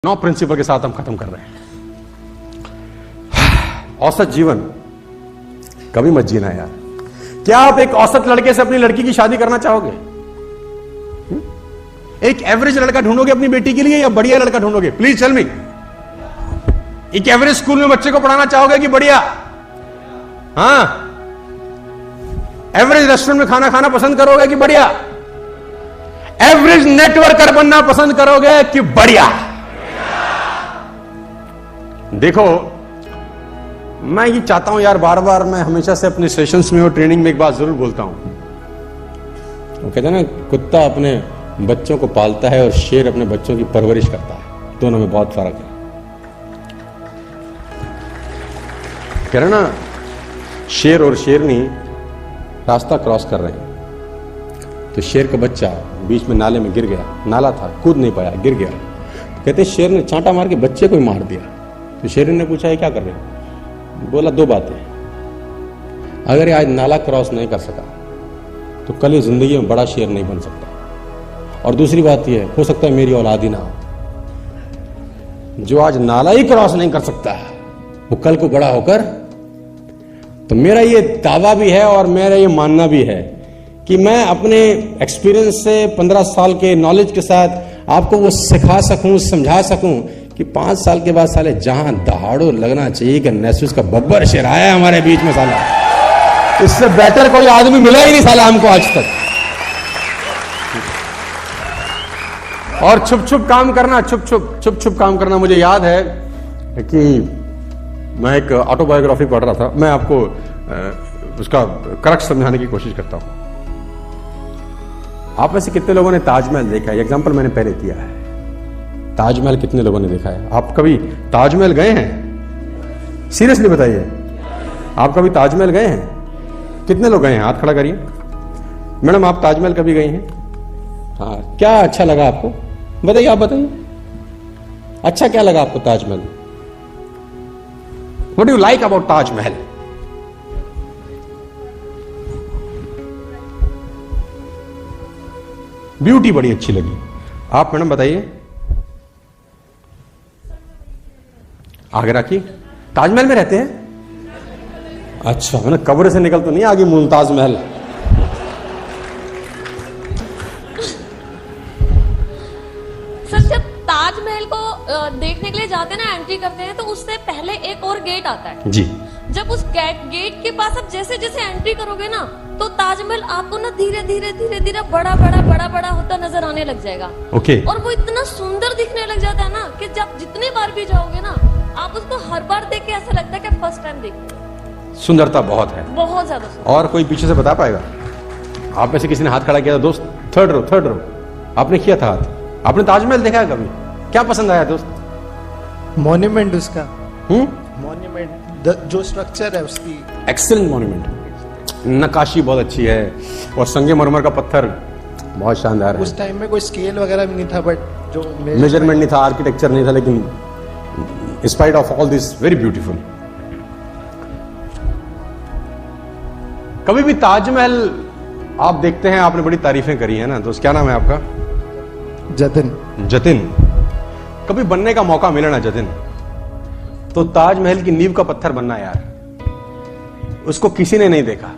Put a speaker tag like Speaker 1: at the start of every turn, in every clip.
Speaker 1: 9 principal के साथ हम खत्म कर रहे हैं। औसत जीवन कभी मत जीना यार। क्या आप एक औसत लड़के से अपनी लड़की की शादी करना चाहोगे? एक एवरेज लड़का ढूंढोगे अपनी बेटी के लिए या बढ़िया लड़का ढूंढोगे? Please tell me. एक एवरेज स्कूल में बच्चे को पढ़ाना चाहोगे कि बढ़िया? हाँ, एवरेज रेस्टोरेंट में खाना खाना पसंद करोगे कि बढ़िया? एवरेज नेटवर्कर बनना पसंद करोगे कि बढ़िया? देखो, मैं ये चाहता हूं यार, बार बार मैं हमेशा से अपने सेशंस में और ट्रेनिंग में एक बात जरूर बोलता हूं। वो कहते हैं ना, कुत्ता अपने बच्चों को पालता है और शेर अपने बच्चों की परवरिश करता है। दोनों में बहुत फर्क है। कह रहे ना, शेर और शेरनी रास्ता क्रॉस कर रहे हैं, तो शेर का बच्चा बीच में नाले में गिर गया। नाला था, कूद नहीं पाया, गिर गया। कहते शेर ने चांटा मार के बच्चे को ही मार दिया। तो शेर ने पूछा, ये क्या कर रहे हो? बोला, 2 बातें। अगर ये आज नाला क्रॉस नहीं कर सका तो कल ये जिंदगी में बड़ा शेर नहीं बन सकता, और दूसरी बात यह हो सकता है मेरी औलाद ही ना हो। जो आज नाला ही क्रॉस नहीं कर सकता वो कल को बड़ा होकर, तो मेरा ये दावा भी है और मेरा ये मानना भी है कि मैं अपने एक्सपीरियंस से 15 साल के नॉलेज के साथ आपको वो सिखा सकूं, समझा सकूं कि 5 साल के बाद साले जहां दहाड़ो लगना चाहिए कि नेसुस का बब्बर शेर आया है हमारे बीच में, साला इससे बेटर कोई आदमी मिला ही नहीं साला हमको आज तक। और छुप छुप काम करना, छुप छुप काम करना। मुझे याद है कि मैं एक ऑटोबायोग्राफी पढ़ रहा था। मैं आपको उसका करेक्ट समझाने की कोशिश करता हूं। आप में से कितने लोगों ने ताजमहल देखा है? एग्जाम्पल मैंने पहले दिया है। ताजमहल कितने लोगों ने देखा है? आप कभी ताजमहल गए हैं? सीरियसली बताइए, आप कभी ताजमहल गए हैं? कितने लोग गए हैं? हाथ खड़ा करिए। मैडम, आप ताजमहल कभी गई हैं? हाँ, क्या अच्छा लगा आपको? बताइए, आप बताइए, अच्छा क्या लगा आपको Taj Mahal? What do you like about Taj Mahal? Beauty बड़ी अच्छी लगी। आप मैडम बताइए। आगरा की ताजमहल में रहते हैं? अच्छा, मैंने कब्र से निकल तो नहीं आगे मुमताज महल।
Speaker 2: सर, जब ताजमहल को देखने के लिए जाते हैं ना, एंट्री करते हैं, तो उससे पहले एक और गेट आता है
Speaker 1: जी।
Speaker 2: जब उस गेट के पास आप जैसे जैसे एंट्री करोगे ना, तो ताजमहल आपको ना धीरे धीरे धीरे धीरे बड़ा होता नजर आने लग जाएगा।
Speaker 1: ओके।
Speaker 2: और वो इतना सुंदर दिखने लग जाता है ना कि जब जितनी बार भी जाओगे ना, आप उसको हर बार देख के ऐसा लगता है कि फर्स्ट टाइम देख रहे हो।
Speaker 1: सुंदरता बहुत है,
Speaker 2: बहुत ज्यादा सुंदर।
Speaker 1: और कोई पीछे से बता पाएगा? आप में से किसी ने हाथ खड़ा किया था? दोस्त, थर्ड रो आपने किया था हाथ। आपने ताजमहल देखा है कभी? क्या पसंद आया दोस्त?
Speaker 3: मॉन्यूमेंट उसका। मॉन्यूमेंट, जो स्ट्रक्चर है उसकी।
Speaker 1: Excellent monument. नक्काशी बहुत अच्छी है, और संगमरमर का पत्थर बहुत शानदार है।
Speaker 3: उस टाइम में कोई स्केल वगैरह भी नहीं था, बट जो
Speaker 1: मेजरमेंट नहीं था, आर्किटेक्चर नहीं था, लेकिन spite of all this very beautiful. कभी भी ताजमहल आप देखते हैं, आपने बड़ी तारीफें करी है ना दोस्त। क्या नाम है आपका? जतिन। कभी बनने का मौका मिले ना जतिन, तो ताजमहल की नींव का पत्थर बनना यार। उसको किसी ने नहीं देखा,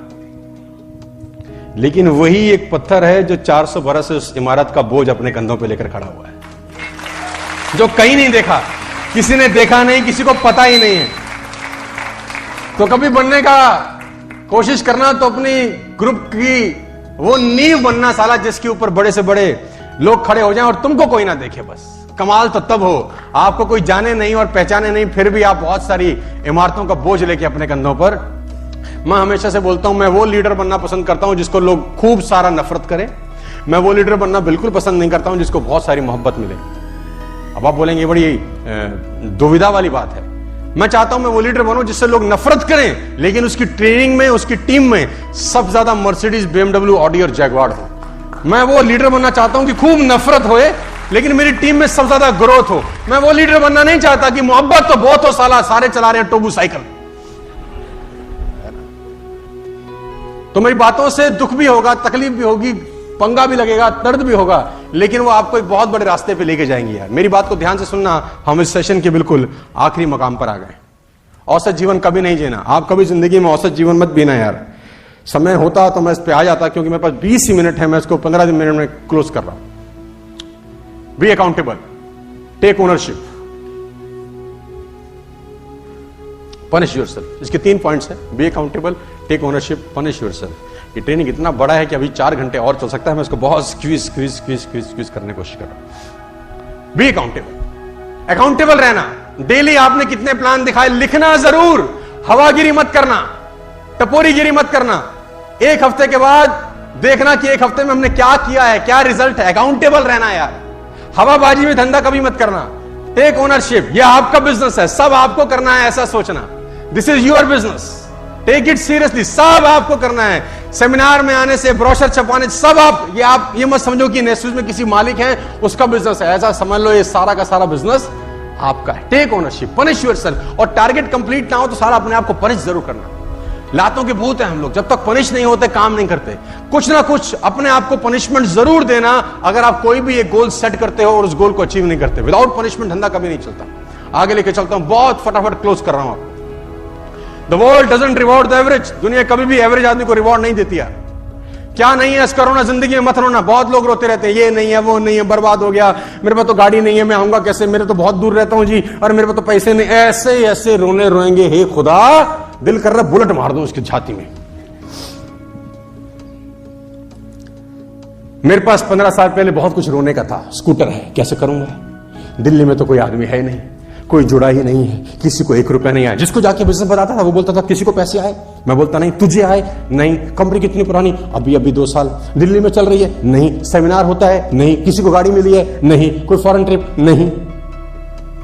Speaker 1: लेकिन वही एक पत्थर है जो 400 बरस से उस इमारत का बोझ अपने कंधों पे लेकर खड़ा हुआ है, जो कहीं नहीं देखा, किसी ने देखा नहीं, किसी को पता ही नहीं है। तो कभी बनने का कोशिश करना तो अपनी ग्रुप की वो नींव बनना साला, जिसके ऊपर बड़े से बड़े लोग खड़े हो जाएं और तुमको कोई ना देखे। बस कमाल तो तब हो, आपको कोई जाने नहीं और पहचाने नहीं, फिर भी आप बहुत सारी इमारतों का बोझ लेके अपने कंधों पर। मैं हमेशा से बोलता हूं, मैं वो लीडर बनना पसंद करता हूं जिसको लोग खूब सारा नफरत करें। मैं वो लीडर बनना बिल्कुल पसंद नहीं करता हूं जिसको बहुत सारी मोहब्बत मिले। अब आप बोलेंगे, बड़ी दुविधा वाली बात है। मैं चाहता हूं मैं वो लीडर बनूं जिससे लोग नफरत करें, लेकिन उसकी ट्रेनिंग में, उसकी टीम में सबसे ज्यादा मर्सिडीज, BMW, ऑडी और जैगवार हो। मैं वो लीडर बनना चाहता हूं कि खूब नफरत होए, लेकिन मेरी टीम में सबसे ज्यादा ग्रोथ हो। मैं वो लीडर बनना नहीं चाहता कि मोहब्बत तो बहुत हो साला, सारे चला रहे हैं टोबू साइकिल। तो मेरी बातों से दुख भी होगा, तकलीफ भी होगी, पंगा भी लगेगा, दर्द भी होगा, लेकिन वो आपको एक बहुत बड़े रास्ते पे लेके जाएंगी यार। मेरी बात को ध्यान से सुनना, हम इस सेशन के बिल्कुल आखिरी मकाम पर आ गए। औसत जीवन कभी नहीं जीना। आप कभी जिंदगी में औसत जीवन मत जीना यार। समय होता तो मैं इस पे आ जाता, क्योंकि मेरे पास 20 ही मिनट है, मैं इसको 15 मिनट में क्लोज कर रहा हूं। Be accountable, take ownership, punish yourself. इसके 3 पॉइंट्स हैं, be accountable, take ownership, punish yourself. ये ट्रेनिंग इतना बड़ा है कि अभी 4 घंटे और चल सकता है, मैं इसको बहुत स्क्वीज करने की कोशिश कर रहा हूं। बी अकाउंटेबल, अकाउंटेबल रहना। डेली आपने कितने प्लान दिखाए लिखना जरूर, हवागिरी मत करना, टपोरीगिरी मत करना। एक हफ्ते के बाद देखना कि एक हफ्ते में हमने क्या किया है, क्या रिजल्ट है। अकाउंटेबल रहना यार, हवाबाजी में धंधा कभी मत करना। टेक ओनरशिप, यह आपका बिजनेस है, सब आपको करना है, ऐसा सोचना। This is your business, take it seriously, सब आपको करना है। सेमिनार में आने से, ब्रोशर छपवाने से, सब आप ये मत समझो कि नेस्यूज में किसी मालिक है उसका बिजनेस है, ऐसा समझ लो ये सारा का सारा बिजनेस आपका है। Take ownership, punish yourself. और टारगेट कंप्लीट ना हो तो सारा अपने आप को पनिश जरूर करना। लातों के भूत हैं हम लोग, जब तक पनिश नहीं होते काम नहीं करते। कुछ ना कुछ अपने आप को पनिशमेंट जरूर देना अगर आप कोई भी एक गोल सेट करते हो और उस गोल को अचीव नहीं करते। विदाउट पनिशमेंट धंधा कभी नहीं चलता। आगे लेके चलता हूं, बहुत फटाफट क्लोज कर रहा हूं आपको। The world doesn't reward the average. दुनिया कभी भी एवरेज आदमी को रिवॉर्ड नहीं देती यार। क्या नहीं है, इसका रोना जिंदगी में मत रोना। बहुत लोग रोते रहते हैं, ये नहीं है, वो नहीं है, बर्बाद हो गया, मेरे पास तो गाड़ी नहीं है, मैं आऊंगा कैसे, मेरे तो बहुत दूर रहता हूं जी, और मेरे पास तो पैसे नहीं। ऐसे ऐसे रोने रोएंगे, हे खुदा, दिल कर रहा बुलेट मार दो उसकी छाती में। मेरे पास 15 साल पहले बहुत कुछ रोने का था। स्कूटर है, कैसे करूंगा, दिल्ली में तो कोई आदमी है नहीं, कोई जुड़ा ही नहीं है, किसी को 1 रुपया नहीं आया। जिसको जाके बिजनेस बताता था वो बोलता था किसी को पैसे आए, मैं बोलता नहीं तुझे आए। नहीं, कंपनी कितनी पुरानी, अभी 2 साल। दिल्ली में चल रही है, नहीं। सेमिनार होता है, नहीं। किसी को गाड़ी मिली है, नहीं। कोई फॉरेन ट्रिप, नहीं।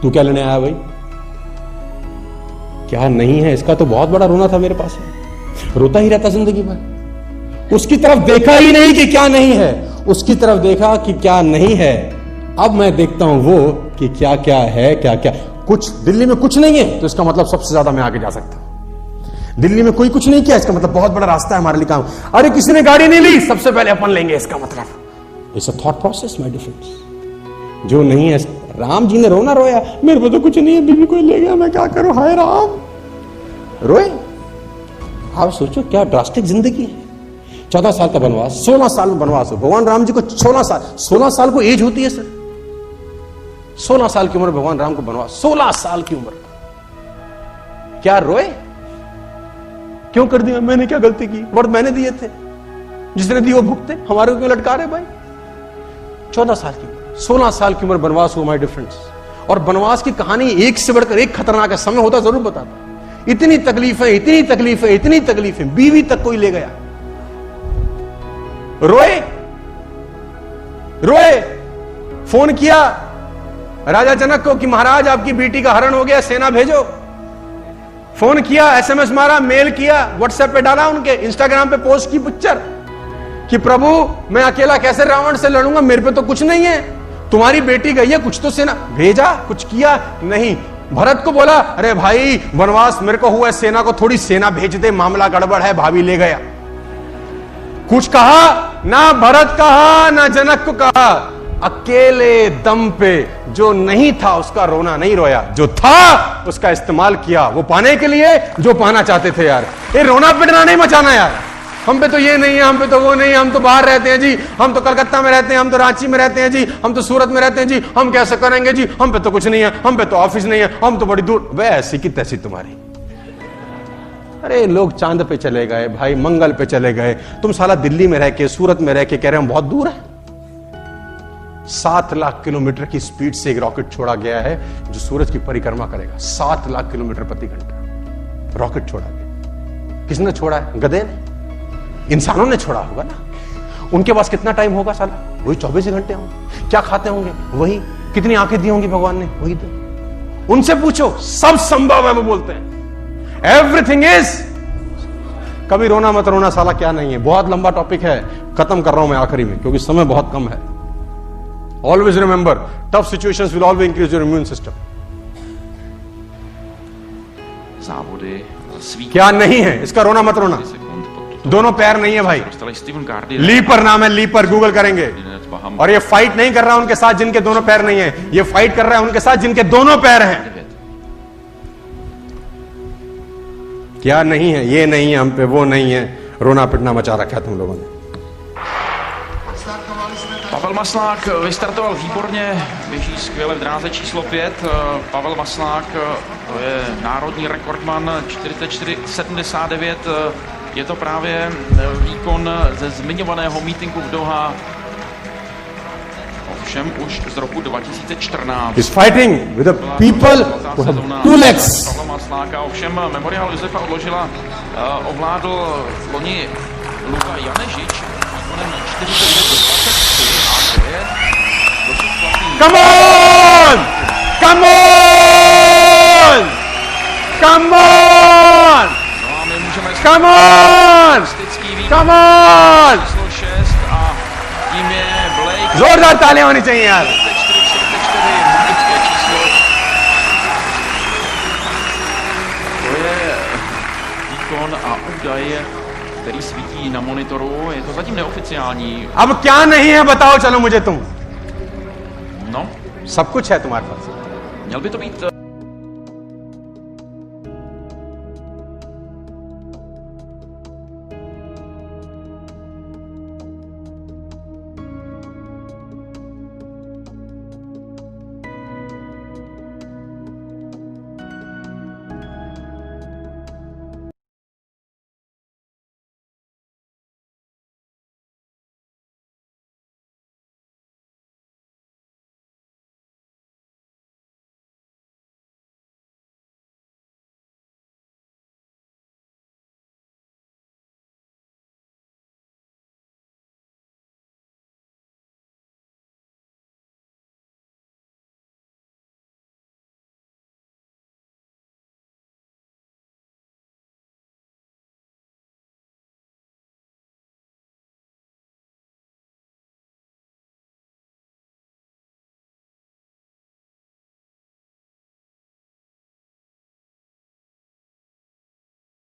Speaker 1: तू क्या लेने आया भाई, क्या नहीं है? इसका तो बहुत बड़ा रोना था मेरे पास। रोता ही रहता जिंदगी भर। उसकी तरफ देखा ही नहीं कि क्या नहीं है, उसकी तरफ देखा कि क्या नहीं है। अब मैं देखता हूं वो कि क्या क्या है, क्या क्या। कुछ दिल्ली में कुछ नहीं है तो इसका मतलब सबसे ज्यादा मैं आगे जा सकता हूं। दिल्ली में कोई कुछ नहीं किया, इसका मतलब बहुत बड़ा रास्ता है हमारे लिए काम। अरे किसी ने गाड़ी नहीं ली, सबसे पहले अपन लेंगे, इसका मतलब it's a thought process my difference. जो नहीं है, राम जी ने रोना रोया, मेरे को तो कुछ नहीं है, बीवी कोई ले गया, मैं क्या करूं, हाय राम, रोए। आप सोचो क्या ड्रास्टिक जिंदगी है। 14 साल का बनवास, 16 साल में बनवास हो। भगवान राम जी को 16 साल को एज होती है सर। 16 साल की उम्र भगवान राम को बनवास, 16 साल की उम्र। क्या रोए, क्यों कर दिया, मैंने क्या गलती की, वर्ड मैंने दिए थे, जिसने दी वो भुगते, हमारे को क्यों लटका रहे भाई। 14 साल की, 16 साल की उम्र बनवास हुआ, माय डिफरेंस। और बनवास की कहानी एक से बढ़कर एक खतरनाक है। समय होता जरूर बताता। इतनी तकलीफ है, इतनी तकलीफ है, इतनी तकलीफ है, बीवी तक कोई ले गया। रोए रोए। फोन किया राजा जनक को कि महाराज आपकी बेटी का हरण हो गया, सेना भेजो। फोन किया, एसएमएस मारा, मेल किया, व्हाट्सएप पे डाला, उनके इंस्टाग्राम पे पोस्ट की पिक्चर कि प्रभु मैं अकेला कैसे रावण से लड़ूंगा, मेरे पे तो कुछ नहीं है, तुम्हारी बेटी गई है, कुछ तो सेना भेजा। कुछ किया नहीं। भरत को बोला अरे भाई वनवास मेरे को हुआ है, सेना को थोड़ी सेना भेज दे, मामला गड़बड़ है, भाभी ले गया। कुछ कहा ना, भरत कहा ना जनक को कहा। अकेले दम पे जो नहीं था उसका रोना नहीं रोया, जो था उसका इस्तेमाल किया वो पाने के लिए जो पाना चाहते थे। यार ये रोना पिटना नहीं मचाना यार। हम पे तो ये नहीं है, हम पे तो वो नहीं है, हम तो बाहर रहते हैं जी, हम तो कलकत्ता में रहते हैं, हम तो रांची में रहते हैं जी, हम तो सूरत में रहते हैं जी, हम कैसे करेंगे जी, हम पे तो कुछ नहीं है, हम पे तो ऑफिस नहीं है, हम तो बड़ी दूर। वे ऐसी की तैसी तुम्हारी। अरे लोग चांद पे चले गए भाई, मंगल पे चले गए, तुम साला दिल्ली में रह के, सूरत में रह के कह रहे हम बहुत दूर है। 7 लाख किलोमीटर की स्पीड से एक रॉकेट छोड़ा गया है जो सूरज की परिक्रमा करेगा। 7 लाख किलोमीटर प्रति घंटा रॉकेट छोड़ा गया। किसने छोड़ा है? गधे ने, इंसानों ने छोड़ा होगा ना। उनके पास कितना टाइम होगा साला? वही 24 घंटे होंगे। क्या खाते होंगे? वही। कितनी आंखें दी होंगी भगवान ने? वही तो। उनसे पूछो, सब संभव है वो बोलते हैं। Everything is. कभी रोना मत रोना साला क्या नहीं है। बहुत लंबा टॉपिक है, खत्म कर रहा हूं मैं आखिरी में क्योंकि समय बहुत कम है। Always remember, tough situations will always increase your immune system.
Speaker 4: Závody,
Speaker 1: क्या नहीं है इसका रोना मत रोना। दोनों पैर नहीं है भाई,
Speaker 4: Dostali Steven Gardy.
Speaker 1: लीपर नाम है, लीपर, गूगल करेंगे। और ये फाइट नहीं कर रहा उनके साथ जिनके दोनों पैर नहीं है, ये फाइट कर रहा है उनके साथ जिनके दोनों पैर हैं। क्या नहीं है, ये नहीं है हम पे, वो नहीं है, रोना पिटना मचा रखा है तुम लोगों ने।
Speaker 4: Pavel Maslák vystartoval výborně, běží skvěle v dráze číslo 5. Pavel Maslák, to je národní rekordman, 44,79. Je to právě výkon ze zmiňovaného mítinku v Doha, ovšem už z roku 2014.
Speaker 1: He's fighting with the people who have 2 legs.
Speaker 4: Pavla Masláka, ovšem Memorial Josefa odložila, ovládl loni Luka Janežič výkonem 49,23 a to je dosud platný.
Speaker 1: Come on! Come on! Come on!
Speaker 4: No a my můžeme
Speaker 1: Come on!
Speaker 4: statistický výkon
Speaker 1: Come on!
Speaker 4: číslo 6 a tím je Blake.
Speaker 1: जोरदार तालियां होनी चाहिए यार।
Speaker 4: 44, magické číslo. To je výkon a údaj, který svítí na monitoru. Je to zatím neoficiální.
Speaker 1: अब क्या नहीं है बताओ, चलो मुझे तुम।
Speaker 4: No,
Speaker 1: सब कुछ है तुम्हारे पास।
Speaker 4: měl by to být